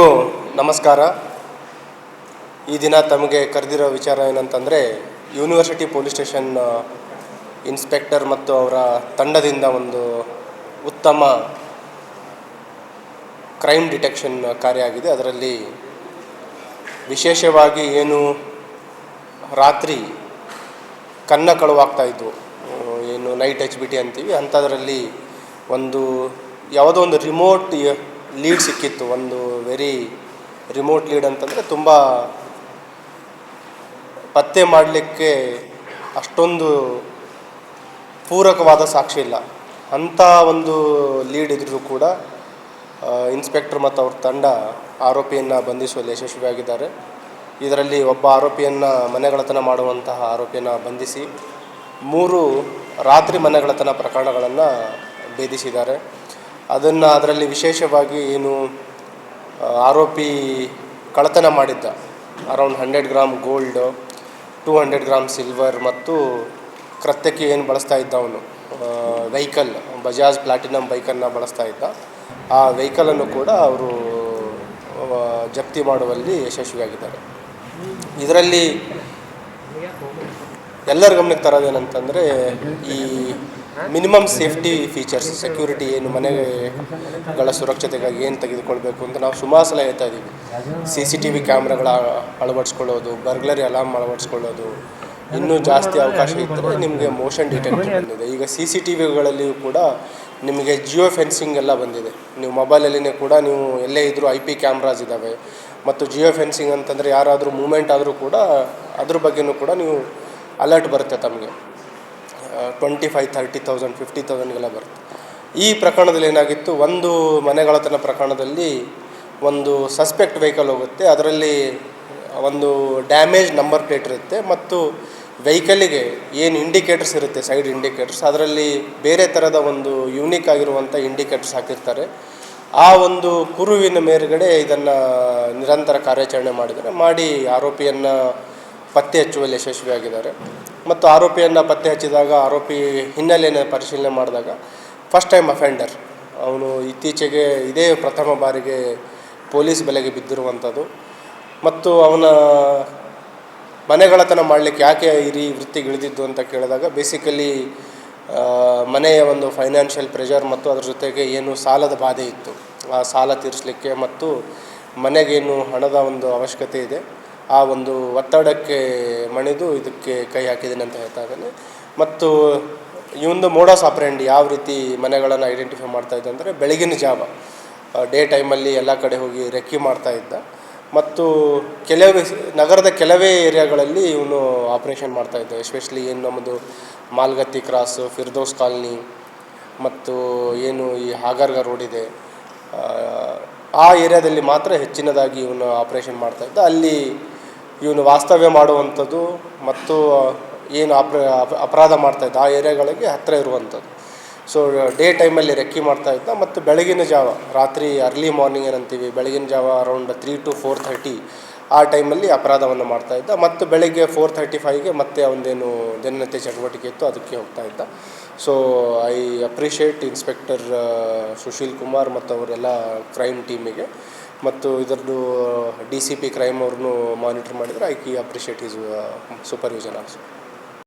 ಎಲ್ರಿಗೂ ನಮಸ್ಕಾರ. ಈ ದಿನ ತಮಗೆ ಕರೆದಿರೋ ವಿಚಾರ ಏನಂತಂದರೆ, ಯೂನಿವರ್ಸಿಟಿ ಪೊಲೀಸ್ ಸ್ಟೇಷನ್ ಇನ್ಸ್ಪೆಕ್ಟರ್ ಮತ್ತು ಅವರ ತಂಡದಿಂದ ಒಂದು ಉತ್ತಮ ಕ್ರೈಮ್ ಡಿಟೆಕ್ಷನ್ ಕಾರ್ಯ ಆಗಿದೆ. ಅದರಲ್ಲಿ ವಿಶೇಷವಾಗಿ ಏನು ರಾತ್ರಿ ಕನ್ನ ಕಳುವಾಗ್ತಾಯಿದ್ವು, ಏನು ನೈಟ್ HBT ಅಂತೀವಿ, ಅಂಥದ್ರಲ್ಲಿ ಯಾವುದೋ ಒಂದು ರಿಮೋಟ್ ಲೀಡ್ ಸಿಕ್ಕಿತ್ತು. ಒಂದು ವೆರಿ ರಿಮೋಟ್ ಲೀಡ್ ಅಂತಂದರೆ ತುಂಬ ಪತ್ತೆ ಮಾಡಲಿಕ್ಕೆ ಅಷ್ಟೊಂದು ಪೂರಕವಾದ ಸಾಕ್ಷಿ ಇಲ್ಲ. ಅಂಥ ಒಂದು ಲೀಡ್ ಇದ್ದರೂ ಕೂಡ ಇನ್ಸ್ಪೆಕ್ಟರ್ ಮತ್ತು ಅವ್ರ ತಂಡ ಆರೋಪಿಯನ್ನು ಬಂಧಿಸುವಲ್ಲಿ ಯಶಸ್ವಿಯಾಗಿದ್ದಾರೆ. ಇದರಲ್ಲಿ ಒಬ್ಬ ಆರೋಪಿಯನ್ನು ಮನೆಗಳ್ಳತನ ಮಾಡುವಂತಹ ಆರೋಪಿಯನ್ನು ಬಂಧಿಸಿ 3 ರಾತ್ರಿ ಮನೆಗಳ್ಳತನ ಪ್ರಕರಣಗಳನ್ನು ಭೇದಿಸಿದ್ದಾರೆ. ಅದರಲ್ಲಿ ವಿಶೇಷವಾಗಿ ಏನು ಆರೋಪಿ ಕಳ್ಳತನ ಮಾಡಿದ್ದ around 100 gram gold, 200 gram silver ಮತ್ತು ಕೃತ್ಯಕ್ಕೆ ಏನು ಬಳಸ್ತಾ ಇದ್ದ ಅವನು ವೆಹಿಕಲ್, ಬಜಾಜ್ ಪ್ಲಾಟಿನಮ್ ಬೈಕನ್ನು ಬಳಸ್ತಾ ಇದ್ದ. ಆ ವೆಹಿಕಲನ್ನು ಕೂಡ ಅವರು ಜಪ್ತಿ ಮಾಡುವಲ್ಲಿ ಯಶಸ್ವಿಯಾಗಿದ್ದಾರೆ. ಇದರಲ್ಲಿ ಎಲ್ಲರ ಗಮನಕ್ಕೆ ತರೋದೇನಂತಂದರೆ, ಈ ಮಿನಿಮಮ್ ಸೇಫ್ಟಿ ಫೀಚರ್ಸ್, ಸೆಕ್ಯೂರಿಟಿ ಏನು ಮನೆಗಳ ಸುರಕ್ಷತೆಗಾಗಿ ಏನು ತೆಗೆದುಕೊಳ್ಬೇಕು ಅಂತ ನಾವು ಸುಮಾರು ಸಲ ಹೇಳ್ತಾ ಇದ್ದೀವಿ. CCTV ಕ್ಯಾಮ್ರಾಗಳ ಅಳವಡಿಸ್ಕೊಳ್ಳೋದು, ಬರ್ಗ್ಲರಿ ಅಲಾರ್ಮ್ ಅಳವಡಿಸ್ಕೊಳ್ಳೋದು, ಇನ್ನೂ ಜಾಸ್ತಿ ಅವಕಾಶ ಇದ್ದರೆ ನಿಮಗೆ ಮೋಷನ್ ಡಿಟೆಕ್ಟರ್ ಬಂದಿದೆ. ಈಗ CCTVಗಳಲ್ಲಿಯೂ ಕೂಡ ನಿಮಗೆ ಜಿಯೋ ಫೆನ್ಸಿಂಗ್ ಎಲ್ಲ ಬಂದಿದೆ. ನೀವು ಮೊಬೈಲಲ್ಲಿನೇ ಕೂಡ ನೀವು ಎಲ್ಲೇ ಇದ್ದರೂ IP ಕ್ಯಾಮ್ರಾಸ್ ಇದ್ದಾವೆ. ಮತ್ತು ಜಿಯೋ ಫೆನ್ಸಿಂಗ್ ಅಂತಂದರೆ ಯಾರಾದರೂ ಮೂಮೆಂಟ್ ಆದರೂ ಕೂಡ ಅದ್ರ ಬಗ್ಗೆಯೂ ಕೂಡ ನೀವು ಅಲರ್ಟ್ ಬರುತ್ತೆ. ತಮಗೆ 25,000, 30,000, 50,000ಗೆಲ್ಲ ಬರುತ್ತೆ. ಈ ಪ್ರಕರಣದಲ್ಲಿ ಏನಾಗಿತ್ತು, ಒಂದು ಮನೆಗಳ್ಳತನ ಪ್ರಕರಣದಲ್ಲಿ ಒಂದು ಸಸ್ಪೆಕ್ಟ್ ವೆಹಿಕಲ್ ಹೋಗುತ್ತೆ. ಅದರಲ್ಲಿ ಒಂದು ಡ್ಯಾಮೇಜ್ ನಂಬರ್ ಪ್ಲೇಟ್ ಇರುತ್ತೆ ಮತ್ತು ವೆಹಿಕಲ್ಲಿಗೆ ಏನು ಇಂಡಿಕೇಟರ್ಸ್ ಇರುತ್ತೆ, ಸೈಡ್ ಇಂಡಿಕೇಟರ್ಸ್, ಅದರಲ್ಲಿ ಬೇರೆ ಥರದ ಒಂದು ಯೂನಿಕ್ ಆಗಿರುವಂಥ ಇಂಡಿಕೇಟರ್ಸ್ ಹಾಕಿರ್ತಾರೆ. ಆ ಒಂದು ಕುರುವಿನ ಮೇಲ್ಗಡೆ ಇದನ್ನು ನಿರಂತರ ಕಾರ್ಯಾಚರಣೆ ಮಾಡಿ ಆರೋಪಿಯನ್ನು ಪತ್ತೆ ಹಚ್ಚುವಲ್ಲಿ ಯಶಸ್ವಿಯಾಗಿದ್ದಾರೆ. ಮತ್ತು ಆರೋಪಿಯನ್ನು ಪತ್ತೆ ಹಚ್ಚಿದಾಗ ಆರೋಪಿ ಹಿನ್ನೆಲೆಯನ್ನು ಪರಿಶೀಲನೆ ಮಾಡಿದಾಗ ಫಸ್ಟ್ ಟೈಮ್ ಅಫೆಂಡರ್, ಅವನು ಇತ್ತೀಚೆಗೆ ಇದೇ ಪ್ರಥಮ ಬಾರಿಗೆ ಪೊಲೀಸ್ ಬಲೆಗೆ ಬಿದ್ದಿರುವಂಥದ್ದು. ಮತ್ತು ಅವನ ಮನೆಗಳ್ಳತನ ಮಾಡಲಿಕ್ಕೆ ಯಾಕೆ ಈ ವೃತ್ತಿಗೆ ಇಳಿದಿದ್ದು ಅಂತ ಕೇಳಿದಾಗ, ಬೇಸಿಕಲಿ ಮನೆಯ ಒಂದು ಫೈನಾನ್ಷಿಯಲ್ ಪ್ರೆಷರ್ ಮತ್ತು ಅದ್ರ ಜೊತೆಗೆ ಏನು ಸಾಲದ ಬಾಧೆ ಇತ್ತು, ಆ ಸಾಲ ತೀರಿಸಲಿಕ್ಕೆ ಮತ್ತು ಮನೆಗೇನು ಹಣದ ಒಂದು ಅವಶ್ಯಕತೆ ಇದೆ, ಆ ಒಂದು ಒತ್ತಡಕ್ಕೆ ಮಣಿದು ಇದಕ್ಕೆ ಕೈ ಹಾಕಿದ್ದೀನಿ ಅಂತ ಹೇಳ್ತಾ ಇದ್ದಾನೆ. ಮತ್ತು ಈ ಒಂದು ಮೋಡಸ್ ಆಪರೆಂಡಿ ಯಾವ ರೀತಿ ಮನೆಗಳನ್ನು ಐಡೆಂಟಿಫೈ ಮಾಡ್ತಾಯಿದ್ದ ಅಂದರೆ, ಬೆಳಗಿನ ಜಾವ ಡೇ ಟೈಮಲ್ಲಿ ಎಲ್ಲ ಕಡೆ ಹೋಗಿ ರೆಕ್ಕಿ ಮಾಡ್ತಾಯಿದ್ದ. ಮತ್ತು ನಗರದ ಕೆಲವೇ ಏರಿಯಾಗಳಲ್ಲಿ ಇವನು ಆಪ್ರೇಷನ್ ಮಾಡ್ತಾಯಿದ್ದ. ಎಸ್ಪೆಷಲಿ ಏನು ನಮ್ಮದು ಮಾಲ್ಗತ್ತಿ ಕ್ರಾಸು, ಫಿರ್ದೋಸ್ ಕಾಲನಿ ಮತ್ತು ಏನು ಈ ಹಾಗರ್ಗ ರೋಡ್ ಇದೆ, ಆ ಏರಿಯಾದಲ್ಲಿ ಮಾತ್ರ ಹೆಚ್ಚಿನದಾಗಿ ಇವನು ಆಪ್ರೇಷನ್ ಮಾಡ್ತಾಯಿದ್ದ. ಅಲ್ಲಿ ಇವನು ವಾಸ್ತವ್ಯ ಮಾಡುವಂಥದ್ದು ಮತ್ತು ಏನು ಅಪರಾಧ ಮಾಡ್ತಾಯಿದ್ದ ಆ ಏರಿಯಾಗಳಿಗೆ ಹತ್ತಿರ ಇರುವಂಥದ್ದು. ಸೊ ಡೇ ಟೈಮಲ್ಲಿ ರೆಕ್ಕಿ ಮಾಡ್ತಾಯಿದ್ದ. ಮತ್ತು ಬೆಳಗಿನ ಜಾವ, ರಾತ್ರಿ ಅರ್ಲಿ ಮಾರ್ನಿಂಗ್ ಏನಂತೀವಿ, ಬೆಳಗಿನ ಜಾವ ಅರೌಂಡ್ 3 to 4:30 ಆ ಟೈಮಲ್ಲಿ ಅಪರಾಧವನ್ನು ಮಾಡ್ತಾಯಿದ್ದ. ಮತ್ತು ಬೆಳಗ್ಗೆ 4:35ಗೆ ಮತ್ತೆ ಅವನದೇನು ದಿನನಿತ್ಯ ಚಟುವಟಿಕೆ ಇತ್ತು ಅದಕ್ಕೆ ಹೋಗ್ತಾಯಿದ್ದ. So I appreciate inspector Sushil Kumar ಮತ್ತು ಅವರೆಲ್ಲ ಕ್ರೈಮ್ ಟೀಮಿಗೆ. ಮತ್ತು ಇದರದ್ದು DCP ಕ್ರೈಮ್ ಅವ್ರನ್ನೂ ಮಾನಿಟರ್ ಮಾಡಿದರೆ I appreciate his supervision also.